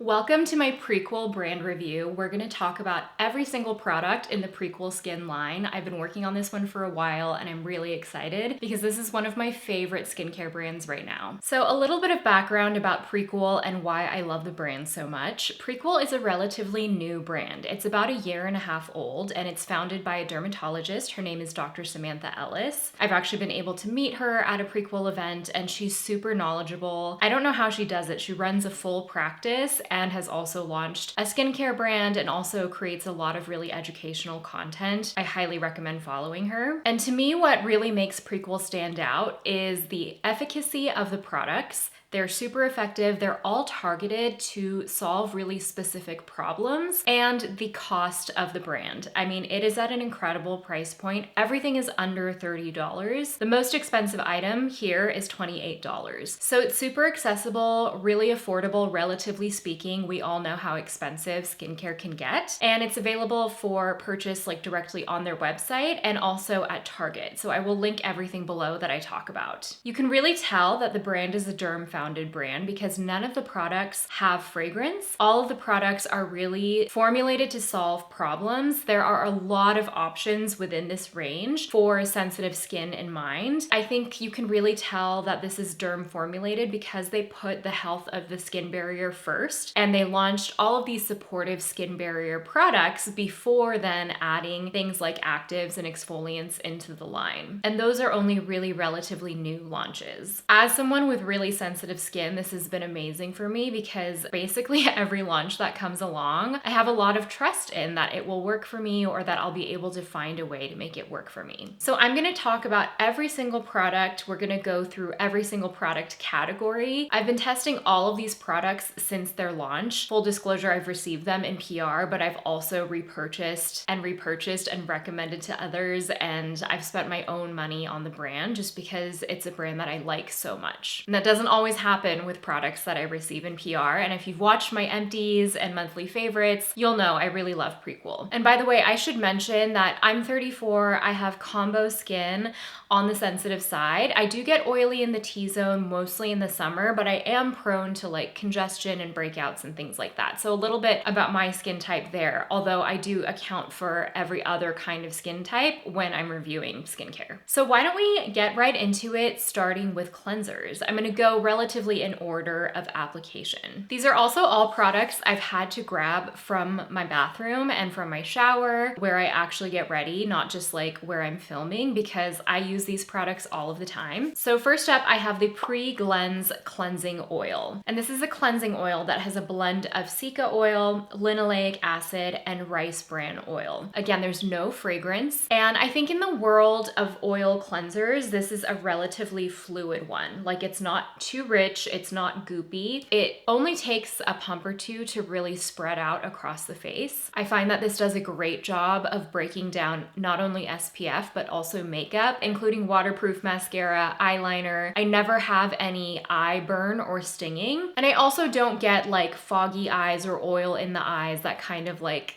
Welcome to my Prequel brand review. We're going to talk about every single product in the Prequel Skin line. I've been working on this one for a while and I'm really excited because this is one of my favorite skincare brands right now. So a little bit of background about Prequel and why I love the brand so much. Prequel is a relatively new brand. It's about a year and a half old and it's founded by a dermatologist. Her name is Dr. Samantha Ellis. I've actually been able to meet her at a Prequel event and she's super knowledgeable. I don't know how she does it. She runs a full practice and has also launched a skincare brand and also creates a lot of really educational content. I highly recommend following her. And to me, what really makes Prequel stand out is the efficacy of the products. They're super effective. They're all targeted to solve really specific problems, and the cost of the brand. I mean, it is at an incredible price point. Everything is under $30. The most expensive item here is $28. So it's super accessible, really affordable, relatively speaking. We all know how expensive skincare can get, and it's available for purchase like directly on their website and also at Target. So I will link everything below that I talk about. You can really tell that the brand is a derm-founded brand because none of the products have fragrance. All of the products are really formulated to solve problems. There are a lot of options within this range for sensitive skin in mind. I think you can really tell that this is derm formulated because they put the health of the skin barrier first, and they launched all of these supportive skin barrier products before then adding things like actives and exfoliants into the line. And those are only really relatively new launches. As someone with really sensitive skin, this has been amazing for me because basically every launch that comes along, I have a lot of trust in that it will work for me or that I'll be able to find a way to make it work for me. So I'm going to talk about every single product. We're going to go through every single product category. I've been testing all of these products since their launch. Full disclosure, I've received them in PR, but I've also repurchased and recommended to others, and I've spent my own money on the brand just because it's a brand that I like so much. And that doesn't always happen with products that I receive in PR. And if you've watched my empties and monthly favorites, you'll know I really love Prequel. And by the way, I should mention that I'm 34. I have combo skin on the sensitive side. I do get oily in the T-zone, mostly in the summer, but I am prone to like congestion and breakouts and things like that. So a little bit about my skin type there, although I do account for every other kind of skin type when I'm reviewing skincare. So why don't we get right into it, starting with cleansers. I'm gonna go relatively in order of application. These are also all products I've had to grab from my bathroom and from my shower where I actually get ready, not just like where I'm filming, because I use these products all of the time. So first up, I have the Pre-Gleanse Cleansing Oil. And this is a cleansing oil that has a blend of cica oil, linoleic acid, and rice bran oil. Again, there's no fragrance. And I think in the world of oil cleansers, this is a relatively fluid one. Like, it's not too rich, it's not goopy. It only takes a pump or two to really spread out across the face. I find that this does a great job of breaking down not only SPF, but also makeup, including waterproof mascara, eyeliner. I never have any eye burn or stinging. And I also don't get like foggy eyes or oil in the eyes that kind of like,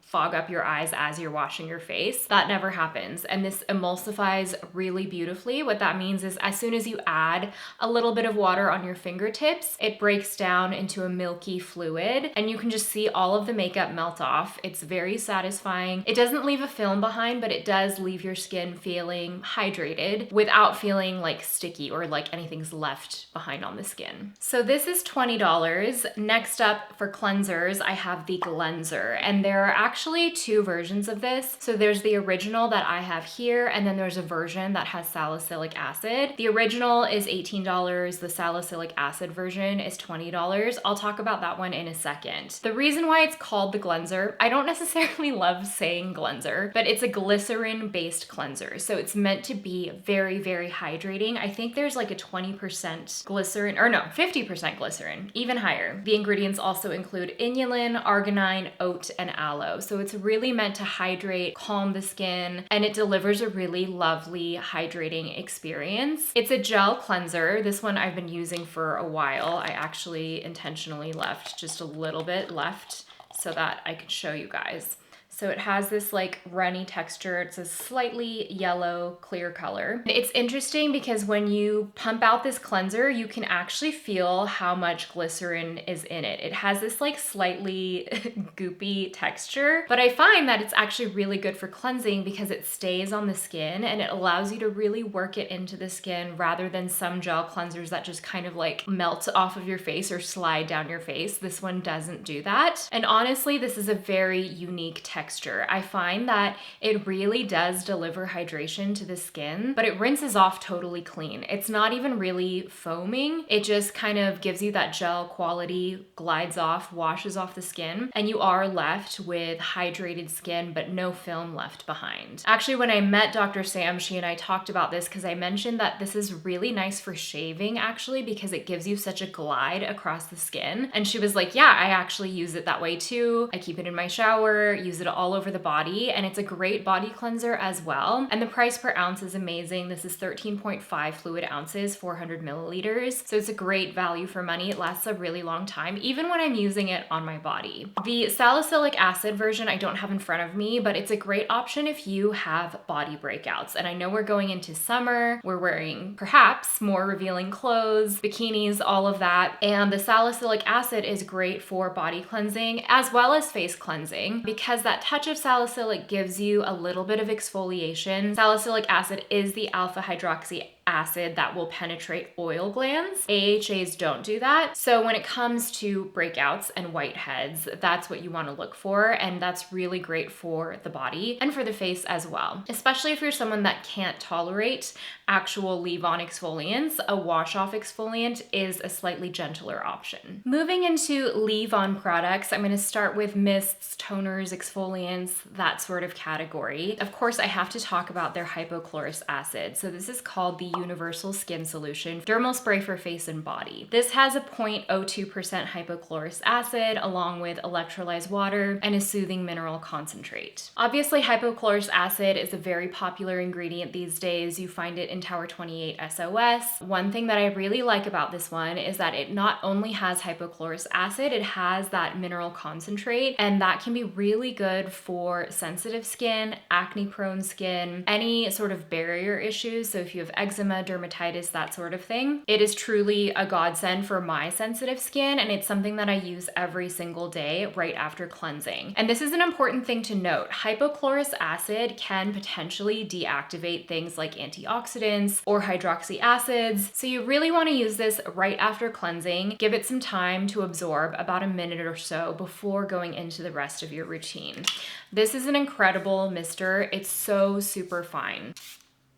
fog up your eyes as you're washing your face. That never happens. And this emulsifies really beautifully. What that means is as soon as you add a little bit of water on your fingertips, it breaks down into a milky fluid and you can just see all of the makeup melt off. It's very satisfying. It doesn't leave a film behind, but it does leave your skin feeling hydrated without feeling like sticky or like anything's left behind on the skin. So this is $20. Next up for cleansers, I have the Gleanser, and there are actually two versions of this. So there's the original that I have here, and then there's a version that has salicylic acid. The original is $18. The salicylic acid version is $20. I'll talk about that one in a second. The reason why it's called the Gleanser, I don't necessarily love saying Gleanser, but it's a glycerin-based cleanser. So it's meant to be very, very hydrating. I think there's like a 20% glycerin, or no, 50% glycerin, even higher. The ingredients also include inulin, arginine, oat, and aloe. So it's really meant to hydrate, calm the skin, and it delivers a really lovely hydrating experience. It's a gel cleanser. This one I've been using for a while. I actually intentionally left just a little bit left so that I could show you guys. So it has this like runny texture. It's a slightly yellow, clear color. It's interesting because when you pump out this cleanser, you can actually feel how much glycerin is in it. It has this like slightly goopy texture, but I find that it's actually really good for cleansing because it stays on the skin and it allows you to really work it into the skin rather than some gel cleansers that just kind of like melt off of your face or slide down your face. This one doesn't do that. And honestly, this is a very unique texture. I find that it really does deliver hydration to the skin, but it rinses off totally clean. It's not even really foaming. It just kind of gives you that gel quality, glides off, washes off the skin, and you are left with hydrated skin, but no film left behind. Actually, when I met Dr. Sam, she and I talked about this because I mentioned that this is really nice for shaving actually because it gives you such a glide across the skin. And she was like, yeah, I actually use it that way too. I keep it in my shower, use it all over the body, and it's a great body cleanser as well. And the price per ounce is amazing. This is 13.5 fluid ounces, 400 milliliters. So it's a great value for money. It lasts a really long time, even when I'm using it on my body. The salicylic acid version I don't have in front of me, but it's a great option if you have body breakouts. And I know we're going into summer, we're wearing perhaps more revealing clothes, bikinis, all of that. And the salicylic acid is great for body cleansing as well as face cleansing because that touch of salicylic gives you a little bit of exfoliation. Salicylic acid is the alpha hydroxy acid that will penetrate oil glands. AHAs don't do that. So when it comes to breakouts and whiteheads, that's what you want to look for. And that's really great for the body and for the face as well. Especially if you're someone that can't tolerate actual leave-on exfoliants, a wash-off exfoliant is a slightly gentler option. Moving into leave-on products, I'm going to start with mists, toners, exfoliants, that sort of category. Of course, I have to talk about their hypochlorous acid. So this is called the Universal Skin Solution Dermal Spray for Face and Body. This has a 0.02% hypochlorous acid along with electrolyzed water and a soothing mineral concentrate. Obviously, hypochlorous acid is a very popular ingredient these days. You find it in Tower 28 SOS. One thing that I really like about this one is that it not only has hypochlorous acid, it has that mineral concentrate, and that can be really good for sensitive skin, acne-prone skin, any sort of barrier issues. So if you have eczema, dermatitis, that sort of thing, it is truly a godsend for my sensitive skin, and it's something that I use every single day right after cleansing. And this is an important thing to note. Hypochlorous acid can potentially deactivate things like antioxidants or hydroxy acids. So you really want to use this right after cleansing. Give it some time to absorb, about a minute or so before going into the rest of your routine. This is an incredible mister. It's so super fine.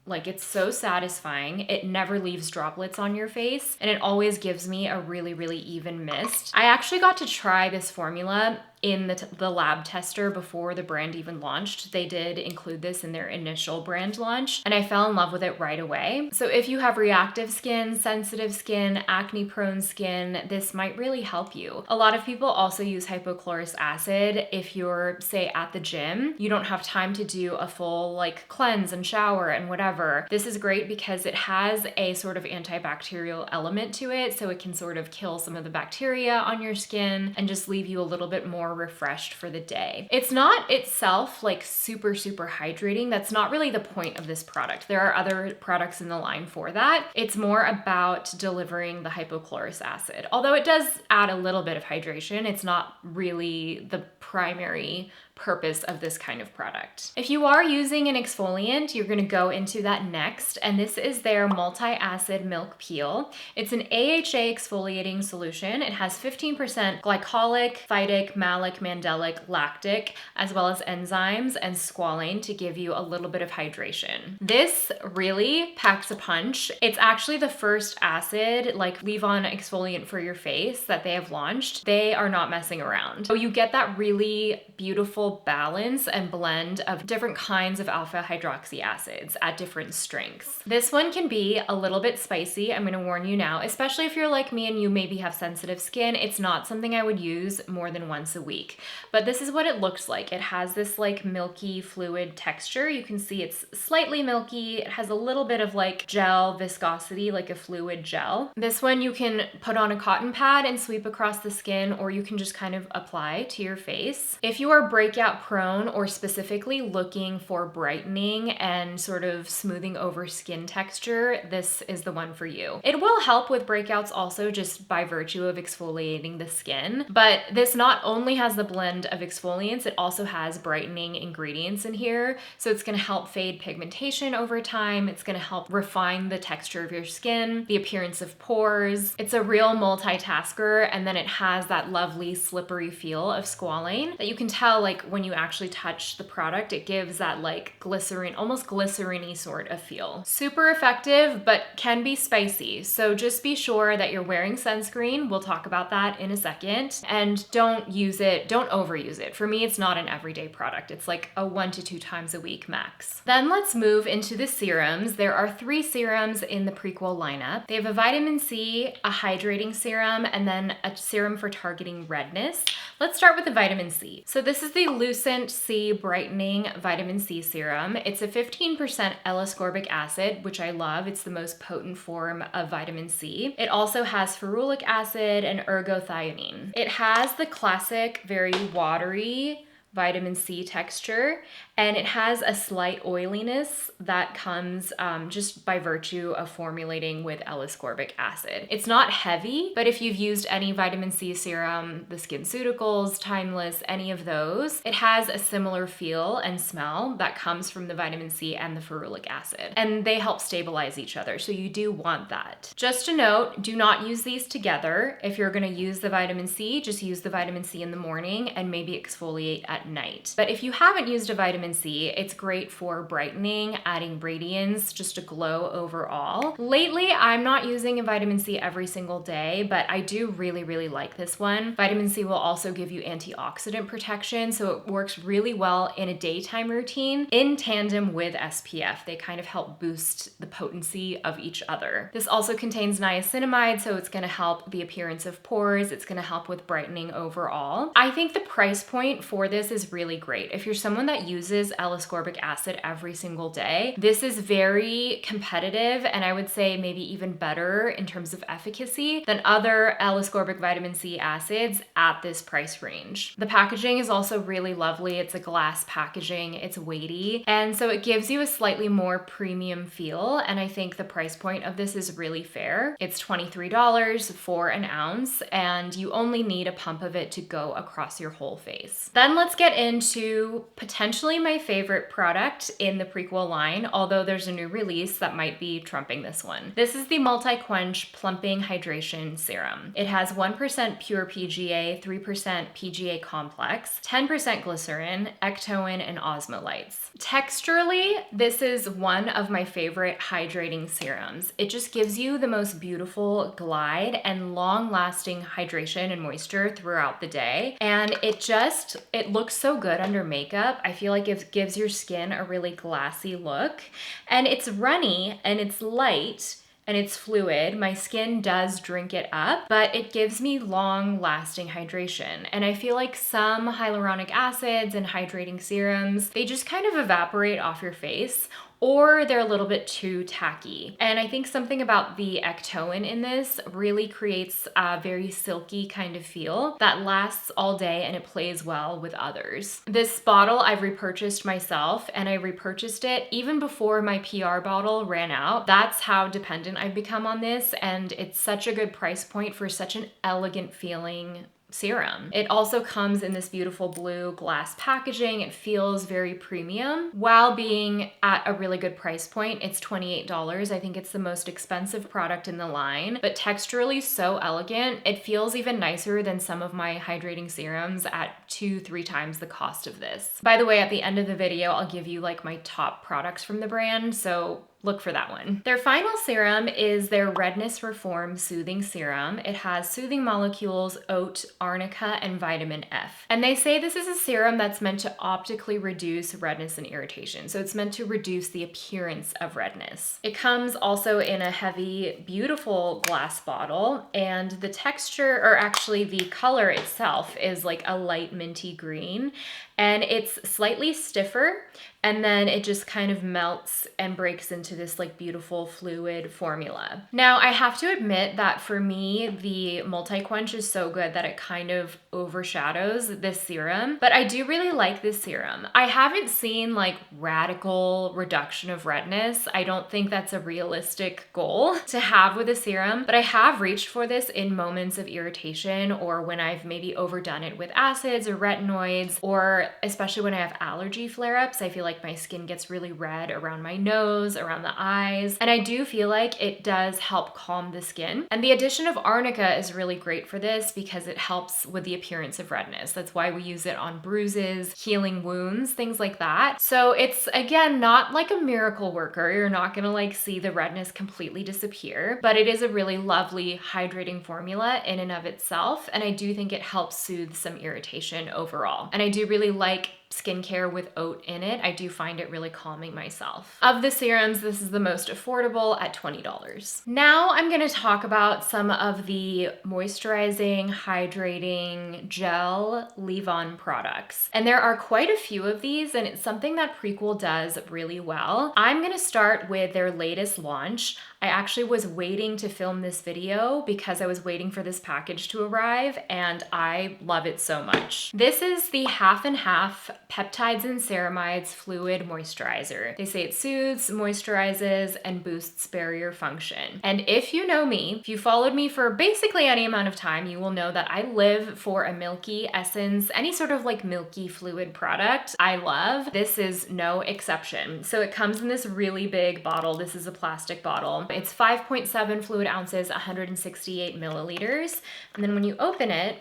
Like, it's so satisfying. It never leaves droplets on your face, and it always gives me a really, really even mist. I actually got to try this formula in the lab tester before the brand even launched. They did include this in their initial brand launch, and I fell in love with it right away. So if you have reactive skin, sensitive skin, acne-prone skin, this might really help you. A lot of people also use hypochlorous acid if you're, say, at the gym. You don't have time to do a full like cleanse and shower and whatever. This is great because it has a sort of antibacterial element to it, so it can sort of kill some of the bacteria on your skin and just leave you a little bit more refreshed for the day. It's not itself like super hydrating. That's not really the point of this product. There are other products in the line for that. It's more about delivering the hypochlorous acid. Although it does add a little bit of hydration, it's not really the primary purpose of this kind of product. If you are using an exfoliant, you're gonna go into that next, and this is their multi-acid milk peel. It's an AHA exfoliating solution. It has 15% glycolic, phytic, malic, mandelic, lactic, as well as enzymes and squalane to give you a little bit of hydration. This really packs a punch. It's actually the first acid, like leave-on exfoliant for your face that they have launched. They are not messing around. So you get that really beautiful balance and blend of different kinds of alpha hydroxy acids at different strengths. This one can be a little bit spicy, I'm gonna warn you now, especially if you're like me and you maybe have sensitive skin. It's not something I would use more than once a week. week. But this is what it looks like. It has this like milky fluid texture. You can see it's slightly milky. It has a little bit of like gel viscosity, like a fluid gel. This one you can put on a cotton pad and sweep across the skin, or you can just kind of apply to your face. If you are breakout prone or specifically looking for brightening and sort of smoothing over skin texture, this is the one for you. It will help with breakouts also just by virtue of exfoliating the skin, but this not only has the blend of exfoliants, it also has brightening ingredients in here. So it's gonna help fade pigmentation over time. It's gonna help refine the texture of your skin, the appearance of pores. It's a real multitasker, and then it has that lovely slippery feel of squalane that you can tell like when you actually touch the product, it gives that like glycerin, almost glycerin-y sort of feel. Super effective, but can be spicy. So just be sure that you're wearing sunscreen. We'll talk about that in a second. And don't overuse it. For me, it's not an everyday product. It's like a 1 to 2 times a week max. Then let's move into the serums. There are 3 serums in the Prequel lineup. They have a vitamin C, a hydrating serum, and then a serum for targeting redness. Let's start with the vitamin C. So this is the Lucent-C Brightening Vitamin C Serum. It's a 15% L-ascorbic acid, which I love. It's the most potent form of vitamin C. It also has ferulic acid and ergothioneine. It has the classic, very watery vitamin C texture, and it has a slight oiliness that comes just by virtue of formulating with L-ascorbic acid. It's not heavy, but if you've used any vitamin C serum, the SkinCeuticals, Timeless, any of those, it has a similar feel and smell that comes from the vitamin C and the ferulic acid, and they help stabilize each other, so you do want that. Just a note, do not use these together. If you're gonna use the vitamin C, just use the vitamin C in the morning and maybe exfoliate at night. But if you haven't used a vitamin C, it's great for brightening, adding radiance, just a glow overall. Lately, I'm not using a vitamin C every single day, but I do really, really like this one. Vitamin C will also give you antioxidant protection, so it works really well in a daytime routine in tandem with SPF. They kind of help boost the potency of each other. This also contains niacinamide, so it's gonna help the appearance of pores. It's gonna help with brightening overall. I think the price point for this is really great. If you're someone that uses L-ascorbic acid every single day, this is very competitive, and I would say maybe even better in terms of efficacy than other L-ascorbic vitamin C acids at this price range. The packaging is also really lovely. It's a glass packaging, it's weighty, and so it gives you a slightly more premium feel, and I think the price point of this is really fair. It's $23 for an ounce, and you only need a pump of it to go across your whole face. Then let's get into potentially my favorite product in the Prequel line, although there's a new release that might be trumping this one. This is the Multi-Quench Plumping Hydration Serum. It has 1% pure PGA, 3% PGA complex, 10% glycerin, ectoin, and osmolytes. Texturally, this is one of my favorite hydrating serums. It just gives you the most beautiful glide and long-lasting hydration and moisture throughout the day, and it looks so good under makeup. I feel like it gives your skin a really glassy look, and it's runny and it's light and it's fluid. My skin does drink it up, but it gives me long-lasting hydration. And I feel like some hyaluronic acids and hydrating serums, they just kind of evaporate off your face, or they're a little bit too tacky. And I think something about the ectoin in this really creates a very silky kind of feel that lasts all day, and it plays well with others. This bottle I've repurchased myself, and I repurchased it even before my PR bottle ran out. That's how dependent I've become on this, and it's such a good price point for such an elegant feeling serum. It also comes in this beautiful blue glass packaging. It feels very premium while being at a really good price point. It's $28. I think it's the most expensive product in the line, but texturally so elegant. It feels even nicer than some of my hydrating serums at 2-3 times the cost of this. By the way, at the end of the video, I'll give you like my top products from the brand, so look for that one. Their final serum is their Redness Reform Soothing Serum. It has soothing molecules, oat, arnica, and vitamin F. And they say this is a serum that's meant to optically reduce redness and irritation. So it's meant to reduce the appearance of redness. It comes also in a heavy, beautiful glass bottle, and the texture, or actually the color itself, is like a light minty green, and it's slightly stiffer, and then it just kind of melts and breaks into this like beautiful fluid formula. Now, I have to admit that for me, the Multi-Quench is so good that it kind of overshadows this serum, but I do really like this serum. I haven't seen like radical reduction of redness. I don't think that's a realistic goal to have with a serum, but I have reached for this in moments of irritation, or when I've maybe overdone it with acids or retinoids, or especially when I have allergy flare-ups. I feel like my skin gets really red around my nose, around the eyes, and I do feel like it does help calm the skin. And the addition of arnica is really great for this because it helps with the appearance of redness. That's why we use it on bruises, healing wounds, things like that. So it's, again, not like a miracle worker. You're not gonna like see the redness completely disappear, but it is a really lovely hydrating formula in and of itself. And I do think it helps soothe some irritation overall. And I do really like skincare with oat in it. I do find it really calming myself. Of the serums, this is the most affordable at $20. Now I'm going to talk about some of the moisturizing, hydrating gel leave-on products. And there are quite a few of these, and it's something that Prequel does really well. I'm going to start with their latest launch. I actually was waiting to film this video because I was waiting for this package to arrive, and I love it so much. This is the half and half peptides and ceramides fluid moisturizer. They say it soothes, moisturizes, and boosts barrier function. And if you know me, if you followed me for basically any amount of time, you will know that I live for a milky essence, any sort of like milky fluid product I love. This is no exception. So it comes in this really big bottle. This is a plastic bottle. It's 5.7 fluid ounces, 168 milliliters. And then when you open it,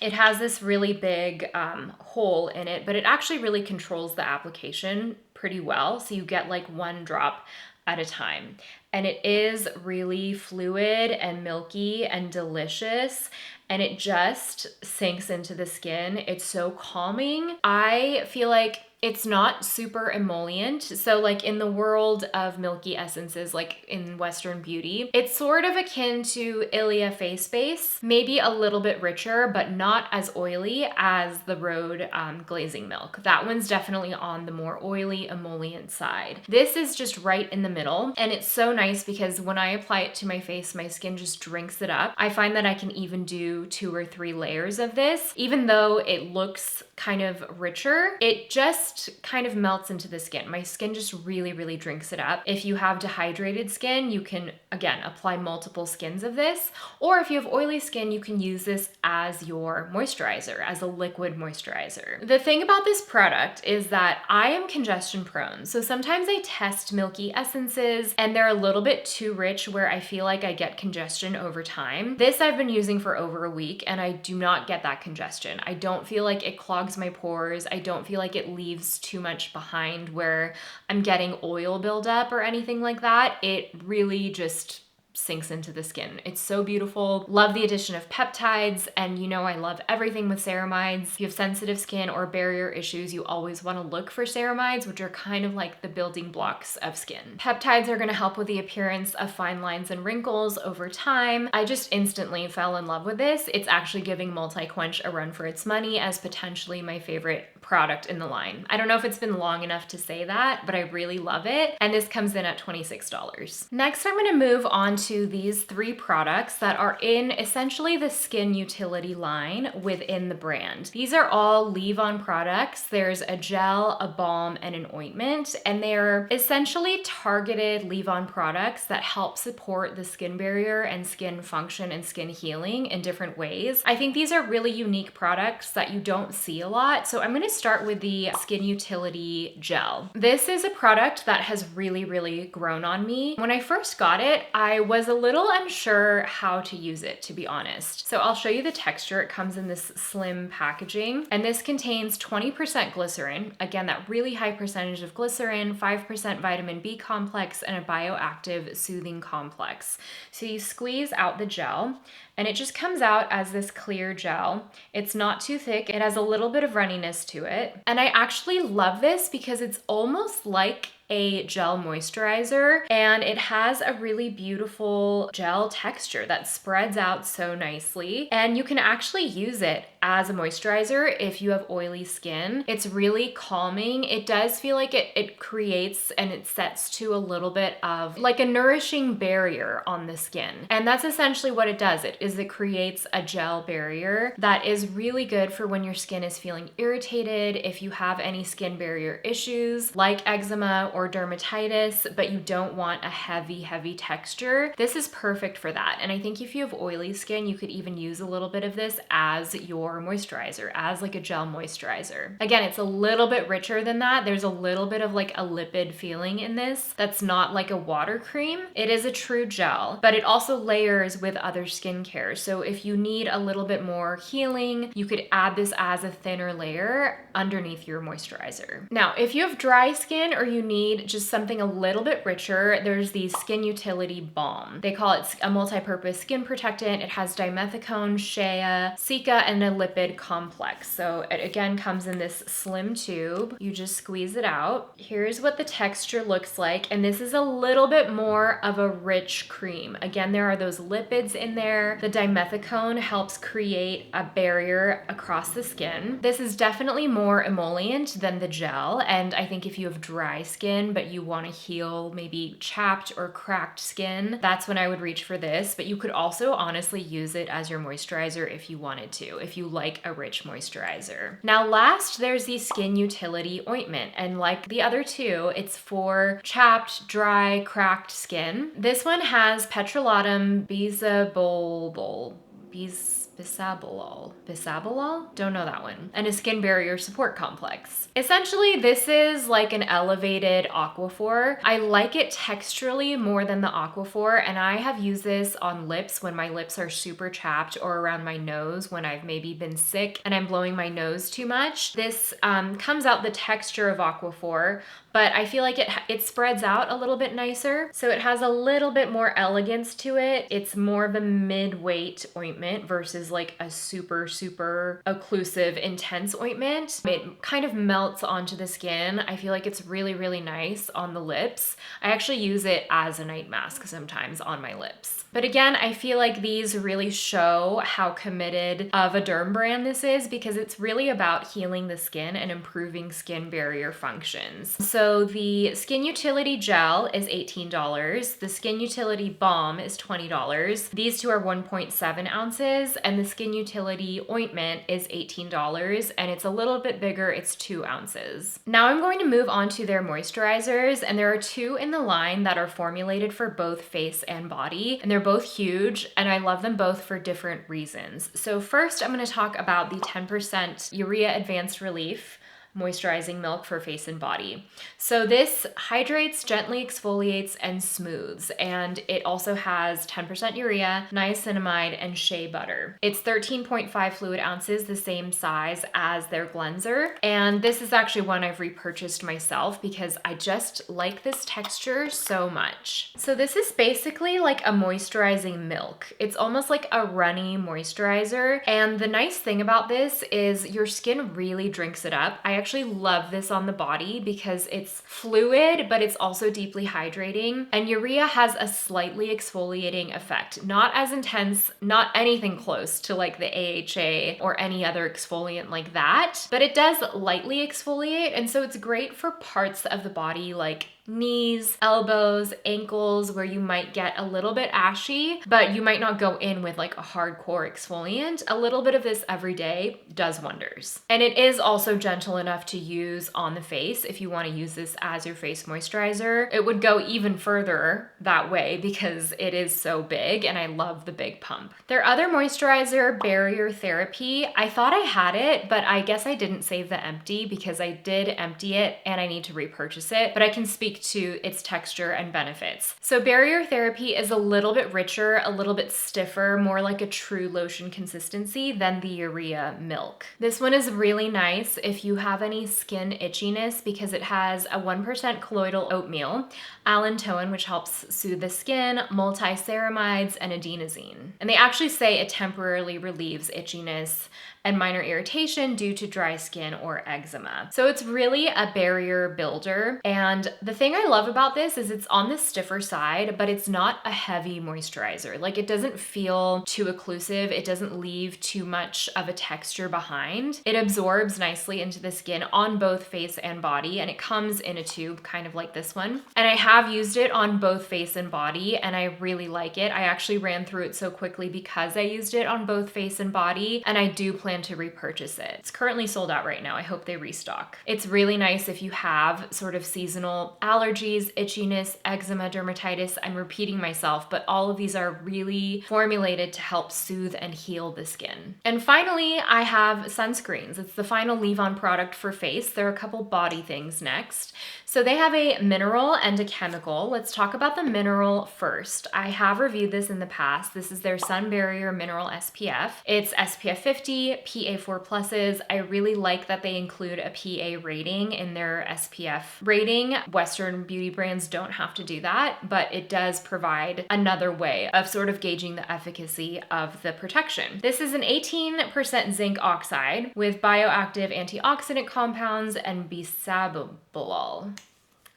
it has this really big hole in it, but it actually really controls the application pretty well. So you get like one drop at a time. And it is really fluid and milky and delicious, and it just sinks into the skin. It's so calming. I feel like it's not super emollient. So like in the world of milky essences, like in Western beauty, it's sort of akin to Ilia face base, maybe a little bit richer, but not as oily as the Rhode glazing milk. That one's definitely on the more oily emollient side. This is just right in the middle, and it's so nice because when I apply it to my face, my skin just drinks it up. I find that I can even do 2 or 3 layers of this. Even though it looks kind of richer, it just kind of melts into the skin. My skin just really, really drinks it up. If you have dehydrated skin, you can, again, apply multiple skins of this. Or if you have oily skin, you can use this as your moisturizer, as a liquid moisturizer. The thing about this product is that I am congestion prone. So sometimes I test milky essences and they're a little bit too rich where I feel like I get congestion over time. This I've been using for over a week and I do not get that congestion. I don't feel like it clogs my pores. I don't feel like it leaves too much behind where I'm getting oil buildup or anything like that. It really just sinks into the skin. It's so beautiful. Love the addition of peptides, and you know I love everything with ceramides. If you have sensitive skin or barrier issues, you always want to look for ceramides, which are kind of like the building blocks of skin. Peptides are going to help with the appearance of fine lines and wrinkles over time. I just instantly fell in love with this. It's actually giving Multi-Quench a run for its money as potentially my favorite product in the line. I don't know if it's been long enough to say that, but I really love it. And this comes in at $26. Next, I'm going to move on to these 3 products that are in essentially the skin utility line within the brand. These are all leave-on products. There's a gel, a balm, and an ointment, and they're essentially targeted leave-on products that help support the skin barrier and skin function and skin healing in different ways. I think these are really unique products that you don't see a lot. So I'm going to start with the Skin Utility Gel. This is a product that has really, really grown on me. When I first got it, I was a little unsure how to use it, to be honest. So I'll show you the texture. It comes in this slim packaging, and this contains 20% glycerin. Again, that really high percentage of glycerin, 5% vitamin B complex, and a bioactive soothing complex. So you squeeze out the gel, and it just comes out as this clear gel. It's not too thick. It has a little bit of runniness to it. And I actually love this because it's almost like a gel moisturizer, and it has a really beautiful gel texture that spreads out so nicely, and you can actually use it as a moisturizer if you have oily skin. It's really calming. It does feel like it creates and it sets to a little bit of like a nourishing barrier on the skin, and that's essentially what it does. It creates a gel barrier that is really good for when your skin is feeling irritated, if you have any skin barrier issues like eczema or dermatitis, but you don't want a heavy texture. This is perfect for that. And I think if you have oily skin, you could even use a little bit of this as your moisturizer, as like a gel moisturizer. Again, it's a little bit richer than that. There's a little bit of like a lipid feeling in this that's not like a water cream. It is a true gel, but it also layers with other skincare. So if you need a little bit more healing, you could add this as a thinner layer underneath your moisturizer. Now, if you have dry skin or you need just something a little bit richer, there's the Skin Utility Balm. They call it a multi-purpose skin protectant. It has dimethicone, shea, cica, and a lipid complex. So it again comes in this slim tube. You just squeeze it out. Here's what the texture looks like, and this is a little bit more of a rich cream. Again, there are those lipids in there. The dimethicone helps create a barrier across the skin. This is definitely more emollient than the gel, and I think if you have dry skin but you want to heal maybe chapped or cracked skin, that's when I would reach for this. But you could also honestly use it as your moisturizer if you wanted to, if you like a rich moisturizer. Now last, there's the Skin Utility Ointment, and like the other two, it's for chapped, dry, cracked skin. This one has petrolatum, bisabolol? Don't know that one. And a skin barrier support complex. Essentially, this is like an elevated Aquaphor. I like it texturally more than the Aquaphor, and I have used this on lips when my lips are super chapped, or around my nose when I've maybe been sick and I'm blowing my nose too much. This comes out the texture of Aquaphor, but I feel like it spreads out a little bit nicer. So it has a little bit more elegance to it. It's more of a mid-weight ointment versus like a super occlusive, intense ointment. It kind of melts onto the skin. I feel like it's really nice on the lips. I actually use it as a night mask sometimes on my lips. But again, I feel like these really show how committed of a derm brand this is, because it's really about healing the skin and improving skin barrier functions. So the Skin Utility Gel is $18. The Skin Utility Balm is $20. These two are 1.7 ounces, and the Skin Utility Ointment is $18, and it's a little bit bigger, it's 2 ounces. Now I'm going to move on to their moisturizers, and there are two in the line that are formulated for both face and body, and they're both huge, and I love them both for different reasons. So first, I'm going to talk about the 10% Urea Advanced Relief moisturizing milk for face and body. So this hydrates, gently exfoliates, and smooths, and it also has 10% urea, niacinamide, and shea butter. It's 13.5 fluid ounces, the same size as their Gleanser, and this is actually one I've repurchased myself because I just like this texture so much. So this is basically like a moisturizing milk. It's almost like a runny moisturizer, and the nice thing about this is your skin really drinks it up. I actually love this on the body because it's fluid, but it's also deeply hydrating. And urea has a slightly exfoliating effect. Not as intense, not anything close to like the AHA or any other exfoliant like that, but it does lightly exfoliate. And so it's great for parts of the body like knees, elbows, ankles, where you might get a little bit ashy, but you might not go in with like a hardcore exfoliant. A little bit of this every day does wonders. And it is also gentle enough to use on the face if you want to use this as your face moisturizer. It would go even further that way because it is so big, and I love the big pump. Their other moisturizer, Barrier Therapy, I thought I had it, but I guess I didn't save the empty because I did empty it and I need to repurchase it, but I can speak speak to its texture and benefits. So barrier therapy is a little bit richer, a little bit stiffer, more like a true lotion consistency than the Urea Milk. This one is really nice if you have any skin itchiness because it has a 1% colloidal oatmeal, allantoin, which helps soothe the skin, multi-ceramides, and adenosine. And they actually say it temporarily relieves itchiness and minor irritation due to dry skin or eczema. So it's really a barrier builder. And the thing I love about this is it's on the stiffer side, but it's not a heavy moisturizer. Like it doesn't feel too occlusive. It doesn't leave too much of a texture behind. It absorbs nicely into the skin on both face and body, and it comes in a tube kind of like this one. And I have used it on both face and body, and I really like it. I actually ran through it so quickly because I used it on both face and body, and I do plan to repurchase it. It's currently sold out right now. I hope they restock. It's really nice if you have sort of seasonal allergies, itchiness, eczema, dermatitis. I'm repeating myself, but all of these are really formulated to help soothe and heal the skin. And finally, I have sunscreens. It's the final leave-on product for face. There are a couple body things next. So they have a mineral and a chemical. Let's talk about the mineral first. I have reviewed this in the past. This is their Sun Barrier Mineral SPF. It's SPF 50, PA4 pluses. I really like that they include a PA rating in their SPF rating. Western beauty brands don't have to do that, but it does provide another way of sort of gauging the efficacy of the protection. This is an 18% zinc oxide with bioactive antioxidant compounds and bisabolol.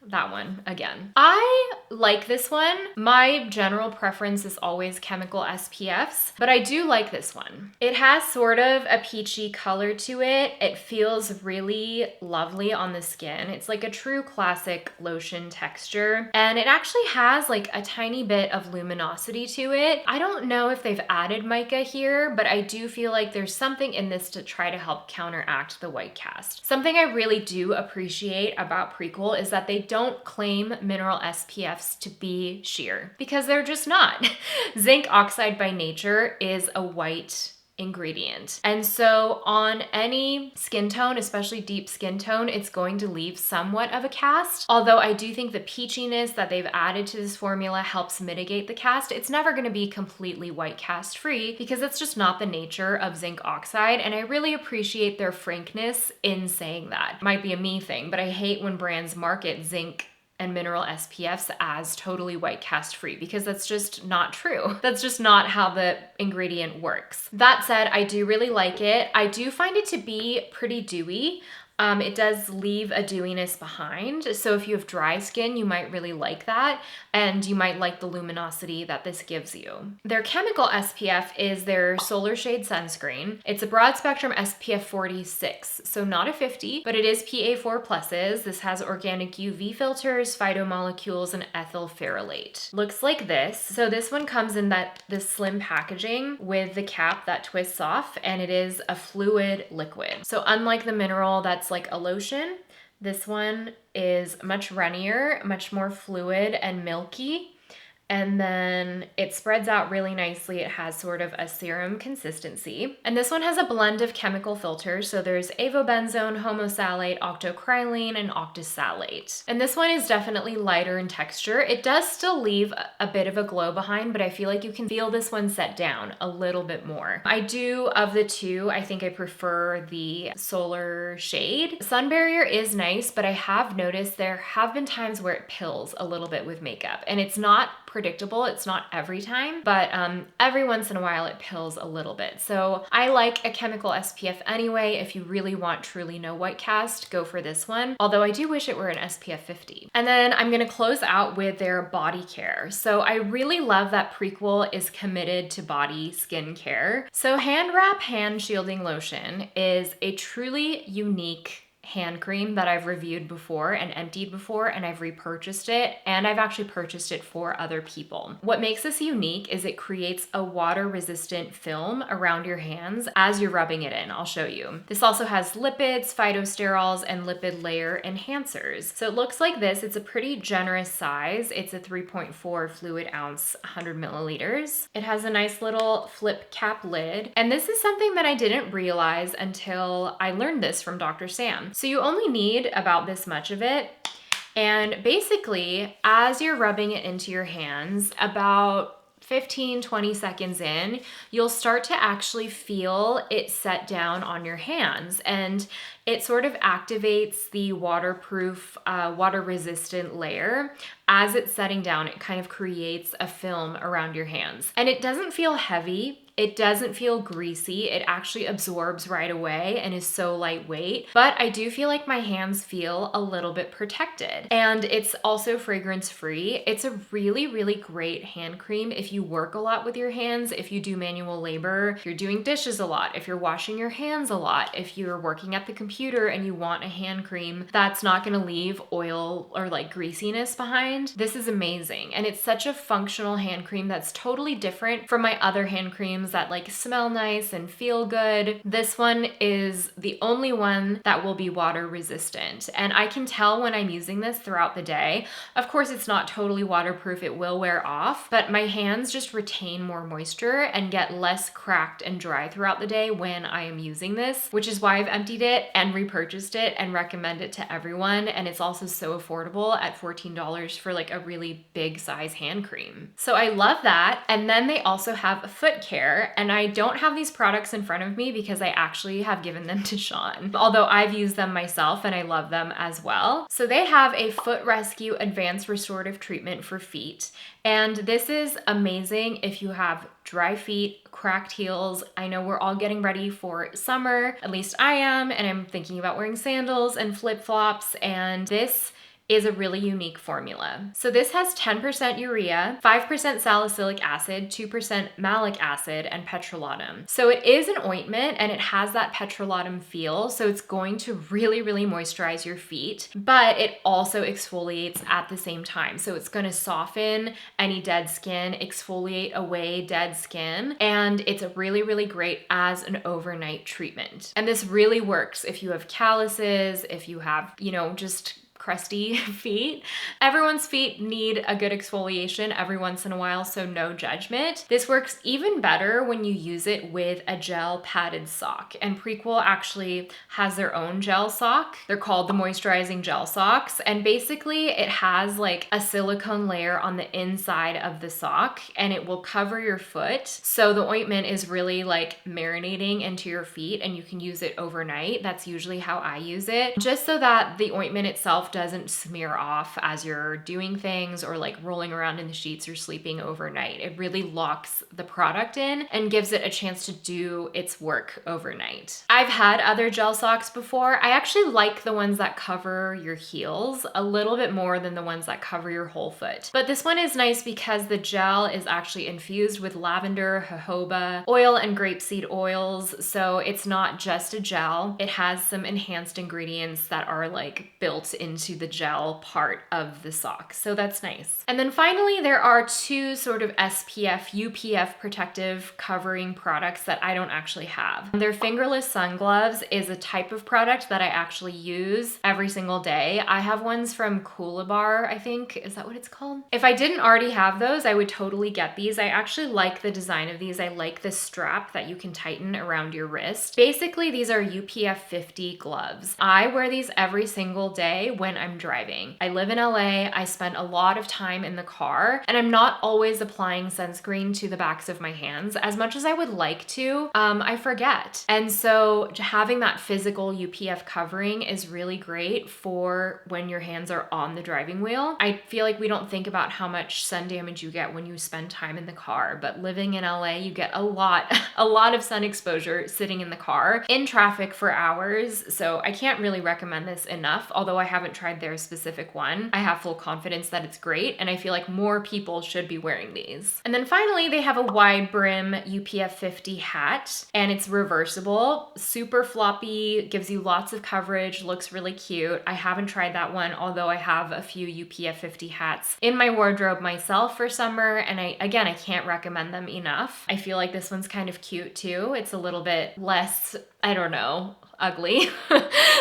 That one again. I like this one. My general preference is always chemical SPFs, but I do like this one. It has sort of a peachy color to it. It feels really lovely on the skin. It's like a true classic lotion texture, and it actually has like a tiny bit of luminosity to it. I don't know if they've added mica here, but I do feel like there's something in this to try to help counteract the white cast. Something I really do appreciate about Prequel is that they don't claim mineral SPFs to be sheer, because they're just not. Zinc oxide by nature is a white ingredient. And so on any skin tone, especially deep skin tone, it's going to leave somewhat of a cast. Although I do think the peachiness that they've added to this formula helps mitigate the cast. It's never going to be completely white cast free because it's just not the nature of zinc oxide. And I really appreciate their frankness in saying that. It might be a me thing, but I hate when brands market zinc and mineral SPFs as totally white cast free, because that's just not true. That's just not how the ingredient works. That said, I do really like it. I do find it to be pretty dewy. It does leave a dewiness behind. So if you have dry skin, you might really like that. And you might like the luminosity that this gives you. Their chemical SPF is their Solar Shade Sunscreen. It's a broad spectrum SPF 46. So not a 50, but it is PA4 pluses. This has organic UV filters, phytomolecules, and ethyl ferrolate. Looks like this. So this one comes in this slim packaging with the cap that twists off, and it is a fluid liquid. So unlike the mineral that's like a lotion, this one is much runnier, much more fluid and milky. And then it spreads out really nicely. It has sort of a serum consistency. And this one has a blend of chemical filters. So there's avobenzone, homosalate, octocrylene, and octosalate. And this one is definitely lighter in texture. It does still leave a bit of a glow behind, but I feel like you can feel this one set down a little bit more. I do, of the two, I think I prefer the Solar Shade. Sun Barrier is nice, but I have noticed there have been times where it pills a little bit with makeup, and it's not predictable. It's not every time, but every once in a while it pills a little bit. So I like a chemical SPF anyway. If you really want truly no white cast, go for this one. Although I do wish it were an SPF 50. And then I'm gonna close out with their body care. So I really love that Prequel is committed to body skin care. So Hand Wrap Hand Shielding Lotion is a truly unique hand cream that I've reviewed before and emptied before, and I've repurchased it, and I've actually purchased it for other people. What makes this unique is it creates a water-resistant film around your hands as you're rubbing it in. I'll show you. This also has lipids, phytosterols, and lipid layer enhancers. So it looks like this. It's a pretty generous size. It's a 3.4 fluid ounce, 100 milliliters. It has a nice little flip cap lid, and this is something that I didn't realize until I learned this from Dr. Sam. So you only need about this much of it, And basically, as you're rubbing it into your hands, about 15-20 seconds in, you'll start to actually feel it set down on your hands, and it sort of activates the waterproof, water resistant layer. As it's setting down, it kind of creates a film around your hands, and it doesn't feel heavy. It doesn't feel greasy. It actually absorbs right away and is so lightweight, but I do feel like my hands feel a little bit protected. And it's also fragrance free. It's a really, really great hand cream if you work a lot with your hands, if you do manual labor, if you're doing dishes a lot, if you're washing your hands a lot, if you're working at the computer and you want a hand cream that's not gonna leave oil or like greasiness behind. This is amazing. And it's such a functional hand cream that's totally different from my other hand creams that like smell nice and feel good. This one is the only one that will be water resistant. And I can tell when I'm using this throughout the day. Of course, it's not totally waterproof, it will wear off, but my hands just retain more moisture and get less cracked and dry throughout the day when I am using this, which is why I've emptied it and repurchased it and recommend it to everyone. And it's also so affordable at $14 for like a really big size hand cream. So I love that. And then they also have foot care. And I don't have these products in front of me because I actually have given them to Sean, although I've used them myself and I love them as well. So they have a Foot Rescue Advanced Restorative Treatment for feet. And this is amazing if you have dry feet, cracked heels. I know we're all getting ready for summer, at least I am, and I'm thinking about wearing sandals and flip-flops, and this is a really unique formula. So this has 10% urea, 5% salicylic acid, 2% malic acid, and petrolatum. So it is an ointment and it has that petrolatum feel. So it's going to really, really moisturize your feet, but it also exfoliates at the same time. So it's gonna soften any dead skin, exfoliate away dead skin, and it's really, really great as an overnight treatment. And this really works if you have calluses, if you have, just crusty feet. Everyone's feet need a good exfoliation every once in a while, so no judgment. This works even better when you use it with a gel padded sock, and Prequel actually has their own gel sock. They're called the Moisturizing Gel Socks, and basically it has like a silicone layer on the inside of the sock, and it will cover your foot. So the ointment is really like marinating into your feet, and you can use it overnight. That's usually how I use it, just so that the ointment itself doesn't smear off as you're doing things or like rolling around in the sheets or sleeping overnight. It really locks the product in and gives it a chance to do its work overnight. I've had other gel socks before. I actually like the ones that cover your heels a little bit more than the ones that cover your whole foot. But this one is nice because the gel is actually infused with lavender, jojoba, oil, and grapeseed oils. So it's not just a gel. It has some enhanced ingredients that are like built into the gel part of the sock. So that's nice. And then finally, there are two sort of SPF, UPF protective covering products that I don't actually have. Their Fingerless Sun Gloves is a type of product that I actually use every single day. I have ones from Coolabar, I think. Is that what it's called? If I didn't already have those, I would totally get these. I actually like the design of these. I like the strap that you can tighten around your wrist. Basically, these are UPF 50 gloves. I wear these every single day when I'm driving. I live in LA, I spend a lot of time in the car, and I'm not always applying sunscreen to the backs of my hands. As much as I would like to, I forget. And so having that physical UPF covering is really great for when your hands are on the driving wheel. I feel like we don't think about how much sun damage you get when you spend time in the car, but living in LA, you get a lot of sun exposure sitting in the car in traffic for hours. So I can't really recommend this enough, although I haven't tried their specific one. I have full confidence that it's great, and I feel like more people should be wearing these. And then finally, they have a wide brim UPF 50 hat, and it's reversible, super floppy, gives you lots of coverage, looks really cute. I haven't tried that one, although I have a few UPF 50 hats in my wardrobe myself for summer, and I can't recommend them enough. I feel like this one's kind of cute too. It's a little bit less, I don't know, ugly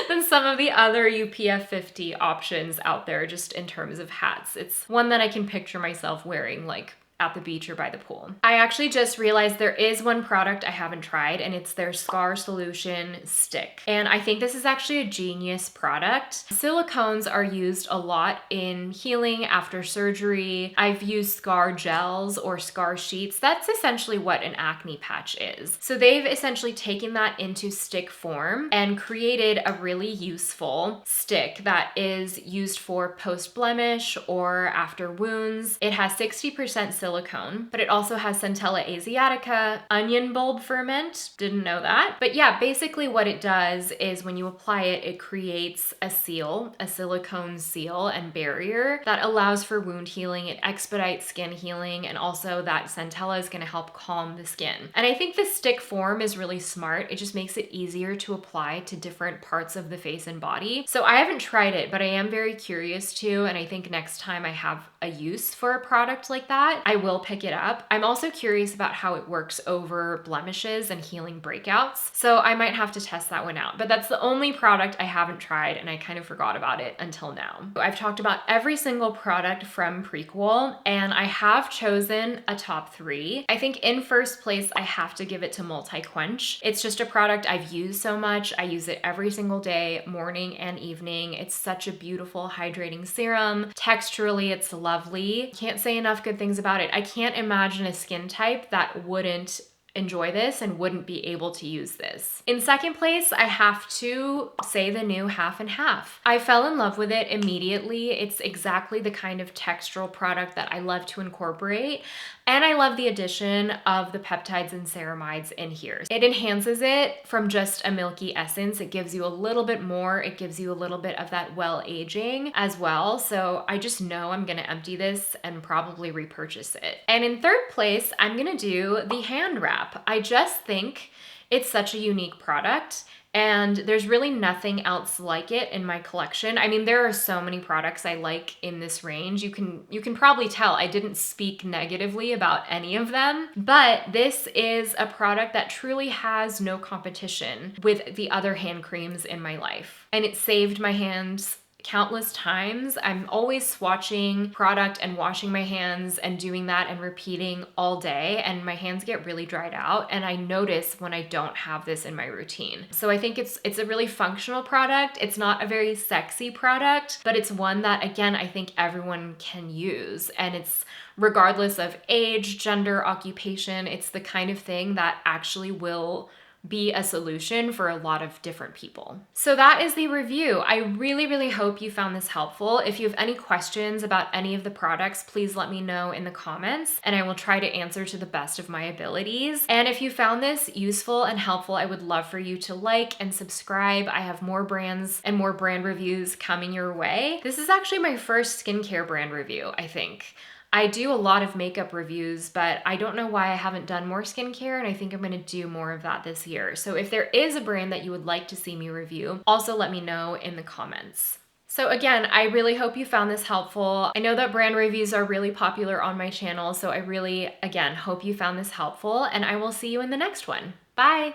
than some of the other UPF 50 options out there just in terms of hats. It's one that I can picture myself wearing like at the beach or by the pool. I actually just realized there is one product I haven't tried, and it's their Scar Solution Stick. And I think this is actually a genius product. Silicones are used a lot in healing after surgery. I've used scar gels or scar sheets. That's essentially what an acne patch is. So they've essentially taken that into stick form and created a really useful stick that is used for post-blemish or after wounds. It has 60% silicone, but it also has Centella asiatica, onion bulb ferment. Didn't know that. But yeah, basically what it does is when you apply it, it creates a seal, a silicone seal and barrier that allows for wound healing. It expedites skin healing, and also that Centella is going to help calm the skin. And I think the stick form is really smart. It just makes it easier to apply to different parts of the face and body. So I haven't tried it, but I am very curious to, and I think next time I have a use for a product like that, I will pick it up. I'm also curious about how it works over blemishes and healing breakouts. So I might have to test that one out, but that's the only product I haven't tried, and I kind of forgot about it until now. I've talked about every single product from Prequel, and I have chosen a top 3. I think in first place, I have to give it to Multi-Quench. It's just a product I've used so much. I use it every single day, morning and evening. It's such a beautiful hydrating serum. Texturally, it's lovely. Can't say enough good things about it. I can't imagine a skin type that wouldn't enjoy this and wouldn't be able to use this. In second place, I have to say the new Half and Half. I fell in love with it immediately. It's exactly the kind of textural product that I love to incorporate. And I love the addition of the peptides and ceramides in here. It enhances it from just a milky essence. It gives you a little bit more. It gives you a little bit of that well aging as well. So I just know I'm gonna empty this and probably repurchase it. And in third place, I'm gonna do the hand wrap. I just think it's such a unique product, and there's really nothing else like it in my collection. I mean, there are so many products I like in this range. You can probably tell I didn't speak negatively about any of them, but this is a product that truly has no competition with the other hand creams in my life. And it saved my hands countless times. I'm always swatching product and washing my hands and doing that and repeating all day, and my hands get really dried out, and I notice when I don't have this in my routine. So I think it's a really functional product. It's not a very sexy product, but it's one that, again, I think everyone can use, and it's regardless of age, gender, occupation. It's the kind of thing that actually will be a solution for a lot of different people. So that is the review. I really hope you found this helpful. If you have any questions about any of the products, please let me know in the comments, and I will try to answer to the best of my abilities. And if you found this useful and helpful, I would love for you to like and subscribe. I have more brands and more brand reviews coming your way. This is actually my first skincare brand review, I think. I do a lot of makeup reviews, but I don't know why I haven't done more skincare, and I think I'm gonna do more of that this year. So if there is a brand that you would like to see me review, also let me know in the comments. So again, I really hope you found this helpful. I know that brand reviews are really popular on my channel, so I really, again, hope you found this helpful, and I will see you in the next one. Bye!